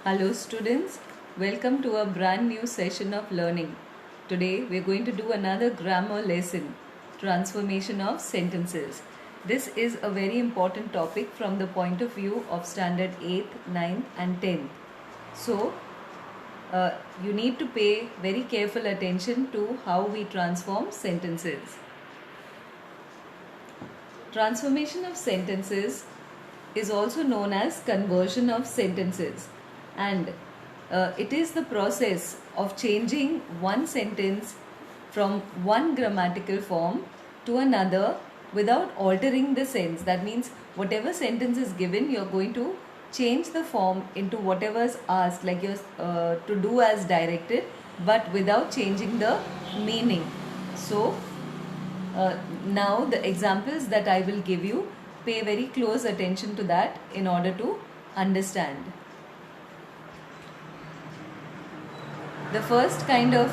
Hello students, welcome to a brand new session of learning. Today we are going to do another grammar lesson, transformation of sentences. This is a very important topic from the point of view of standard 8th, 9th and 10th. So you need to pay very careful attention to how we transform sentences. Transformation of sentences is also known as conversion of sentences, and it is the process of changing one sentence from one grammatical form to another without altering the sense. That means whatever sentence is given, you are going to change the form into whatever is asked, like you're to do as directed, but without changing the meaning. So now the examples that I will give you, pay very close attention to that in order to understand. The first kind of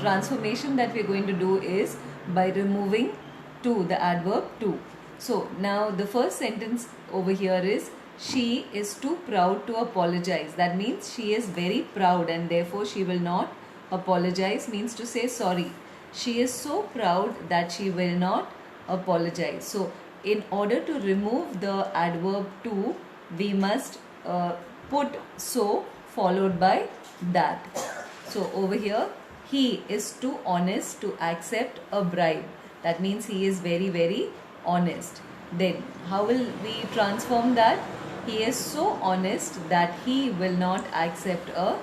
transformation that we are going to do is by removing to, the adverb to. So now the first sentence over here is, she is too proud to apologize. That means she is very proud and therefore she will not apologize, means to say sorry. She is so proud that she will not apologize. So in order to remove the adverb to, we must put so followed by that. So over here, he is too honest to accept a bribe. That means he is very, very honest. Then how will we transform that? He is so honest that he will not accept a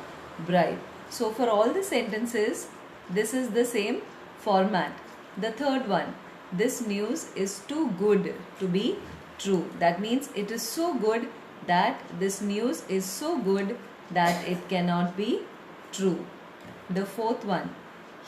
bribe. So for all the sentences, this is the same format. The third one, this news is too good to be true. That means it is so good that this news is so good that it cannot be true. The fourth one,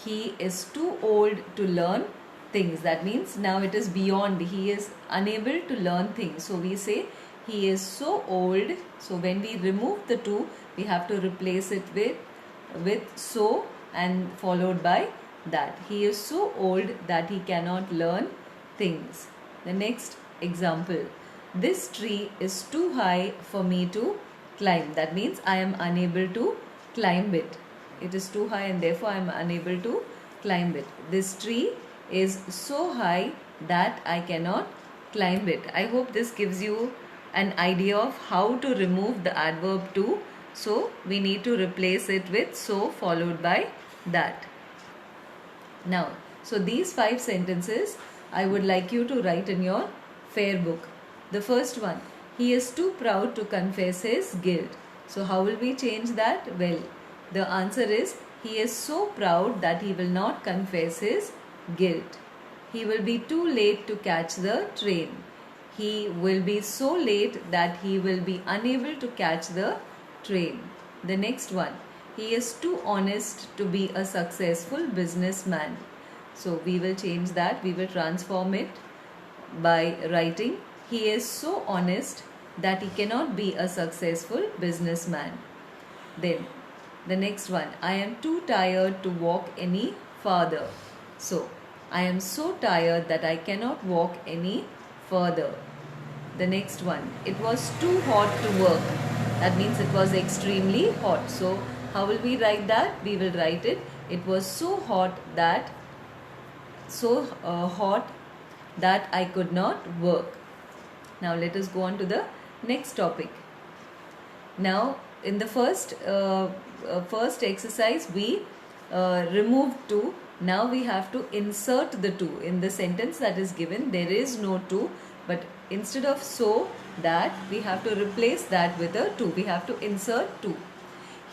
he is too old to learn things. That means now it is beyond, he is unable to learn things. So we say he is so old. So when we remove the to, we have to replace it with so and followed by that. He is so old that he cannot learn things. The next example, this tree is too high for me to climb. That means I am unable to climb it. It is too high and therefore I am unable to climb it. This tree is so high that I cannot climb it. I hope this gives you an idea of how to remove the adverb to. So we need to replace it with so followed by that. Now, so these 5 sentences I would like you to write in your fair book. The first one, he is too proud to confess his guilt. So how will we change that? Well, the answer is, he is so proud that he will not confess his guilt. He will be too late to catch the train. He will be so late that he will be unable to catch the train. The next one, he is too honest to be a successful businessman. So we will change that. We will transform it by writing, he is so honest that he cannot be a successful businessman. Then the next one, I am too tired to walk any farther. So I am so tired that I cannot walk any further. The next one, it was too hot to work. That means it was extremely hot. So how will we write that? We will write it, it was so hot that I could not work. Now let us go on to the next topic. Now in the first exercise we removed to. Now we have to insert the to. In the sentence that is given, there is no to, but instead of so that, we have to replace that with a to. We have to insert to.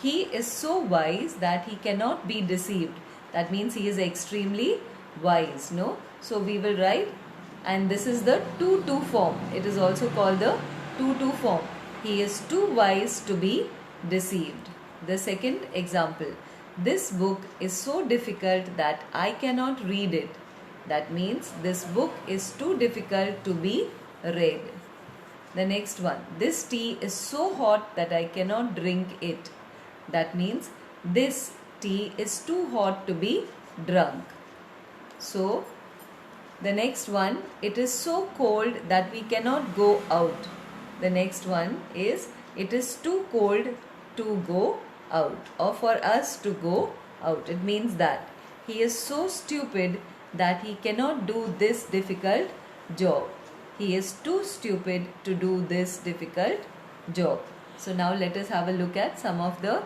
He is so wise that he cannot be deceived. That means he is extremely wise. No? So we will write, and this is the to form. It is also called the to form. He is too wise to be deceived. The second example, this book is so difficult that I cannot read it. That means this book is too difficult to be read. The next one, this tea is so hot that I cannot drink it. That means this tea is too hot to be drunk. So the next one, it is so cold that we cannot go out. The next one is, it is too cold to go out, or for us to go out. It means that he is so stupid that he cannot do this difficult job. He is too stupid to do this difficult job. So now let us have a look at some of the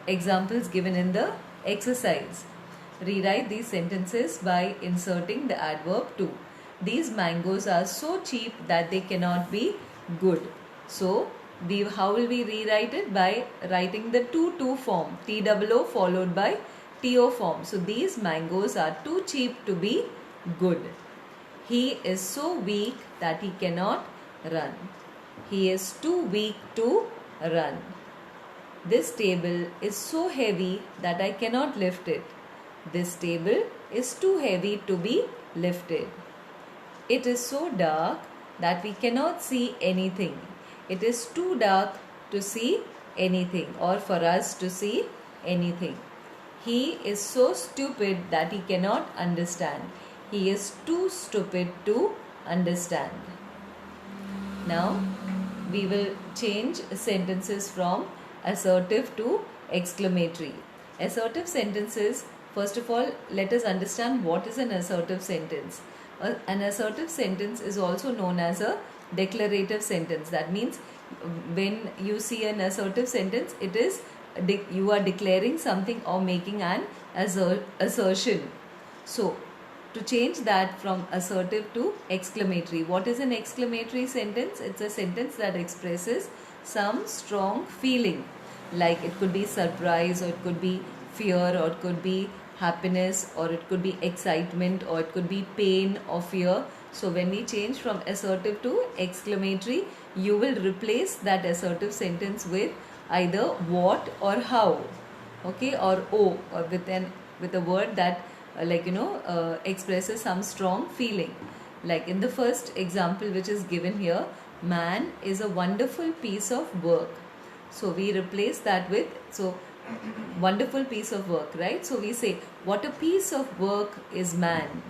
examples given in the exercise. Rewrite these sentences by inserting the adverb to. These mangoes are so cheap that they cannot be good. So how will we rewrite it? By writing the to form, TOO followed by TO form. So these mangoes are too cheap to be good. He is so weak that he cannot run. He is too weak to run. This table is so heavy that I cannot lift it. This table is too heavy to be lifted. It is so dark that we cannot see anything. It is too dark to see anything, or for us to see anything. He is so stupid that he cannot understand. He is too stupid to understand. Now we will change sentences from assertive to exclamatory. Assertive sentences, first of all, let us understand what is an assertive sentence. An assertive sentence is also known as a declarative sentence. That means when you see an assertive sentence, it is you are declaring something or making an assertion. So to change that from assertive to exclamatory, what is an exclamatory sentence? It's a sentence that expresses some strong feeling, like it could be surprise, or it could be fear, or it could be happiness, or it could be excitement, or it could be pain or fear. So when we change from assertive to exclamatory, you will replace that assertive sentence with either what or how, okay, or o, or with a word that expresses some strong feeling. Like in the first example which is given here, man is a wonderful piece of work. So we replace that with, so wonderful piece of work, right? So we say, what a piece of work is man.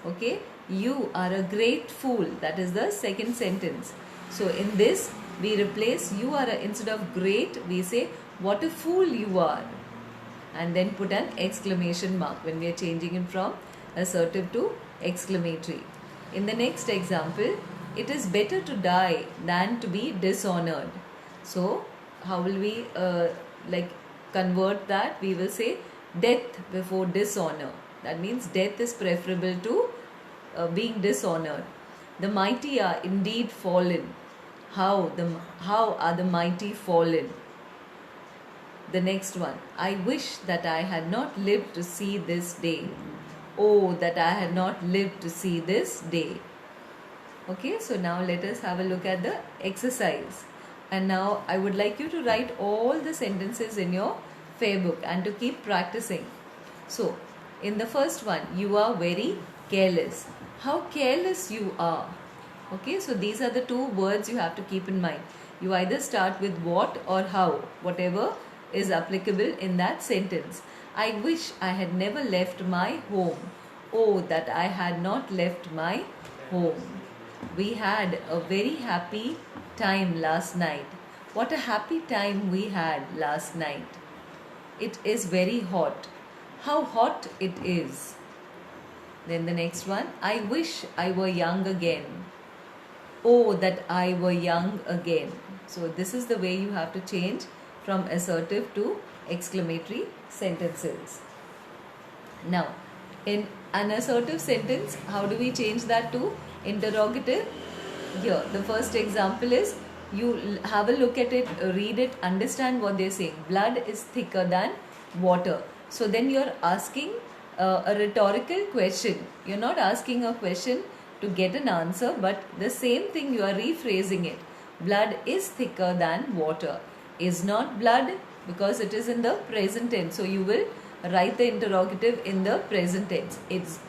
Okay, you are a great fool. That is the second sentence. So in this we replace you are instead of great, we say what a fool you are, and then put an exclamation mark when we are changing it from assertive to exclamatory. In the next example, it is better to die than to be dishonored. So how will we convert that? We will say death before dishonor. That means death is preferable to being dishonored. The mighty are indeed fallen. How are the mighty fallen? The next one, I wish that I had not lived to see this day. Oh, that I had not lived to see this day. Okay, so now let us have a look at the exercise. And now I would like you to write all the sentences in your fair book and to keep practicing. So, in the first one, you are very careless. How careless you are. Okay, so these are the two words you have to keep in mind. You either start with what or how, whatever is applicable in that sentence. I wish I had never left my home. Oh, that I had not left my home. We had a very happy time last night. What a happy time we had last night. It is very hot. How hot it is. Then the next one, I wish I were young again. Oh, that I were young again. So this is the way you have to change from assertive to exclamatory sentences. Now, in an assertive sentence, how do we change that to interrogative? Here, the first example is, you have a look at it, read it, understand what they're saying. Blood is thicker than water. So then you're asking a rhetorical question. You're not asking a question to get an answer, but the same thing you are rephrasing it. Blood is thicker than water. Is not blood, because it is in the present tense. So you will write the interrogative in the present tense.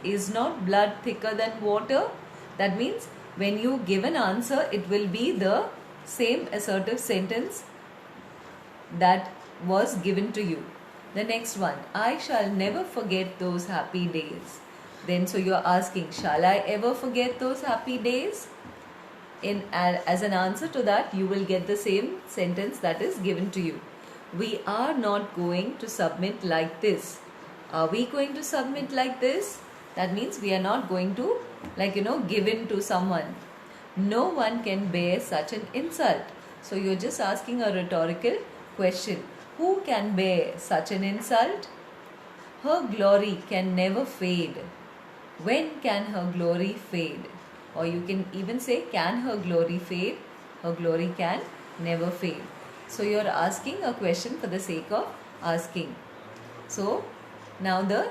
Is not blood thicker than water? That means when you give an answer, it will be the same assertive sentence that was given to you. The next one, I shall never forget those happy days. Then so you are asking, shall I ever forget those happy days? As an answer to that, you will get the same sentence that is given to you. we are not going to submit like this. Are we going to submit like this? That means we are not going to, give in to someone. No one can bear such an insult. So you're just asking a rhetorical question. Who can bear such an insult? Her glory can never fade. When can her glory fade? Or you can even say, can her glory fade? Her glory can never fade. So you're asking a question for the sake of asking. So now the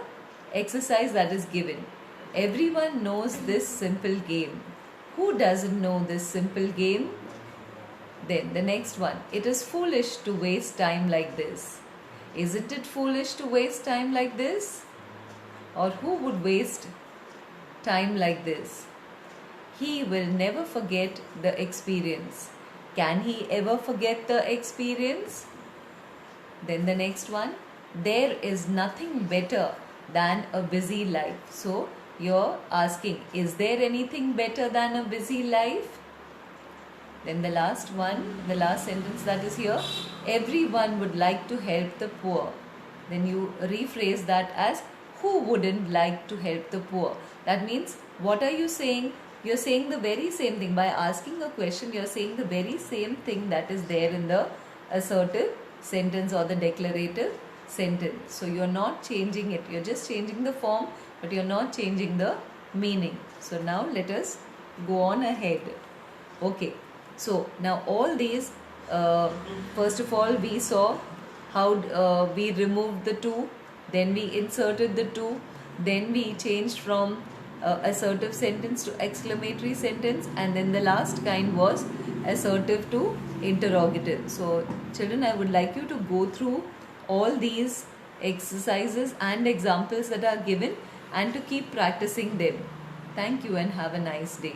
exercise that is given. Everyone knows this simple game. Who doesn't know this simple game? Then the next one. It is foolish to waste time like this. Isn't it foolish to waste time like this? Or who would waste time like this? He will never forget the experience. Can he ever forget the experience? Then the next one. There is nothing better than a busy life. So you're asking, is there anything better than a busy life? Then the last one, the last sentence that is here. Everyone would like to help the poor. Then you rephrase that as, who wouldn't like to help the poor? That means, what are you saying? You're saying the very same thing. By asking a question, you're saying the very same thing that is there in the assertive sentence or the declarative sentence. So you're not changing it. You're just changing the form, but you're not changing the meaning. So now let us go on ahead. Okay. So now all these, first of all, we saw how we removed the two, then we inserted the two, then we changed from assertive sentence to exclamatory sentence, and then the last kind was assertive to interrogative. So children, I would like you to go through all these exercises and examples that are given and to keep practicing them. Thank you and have a nice day.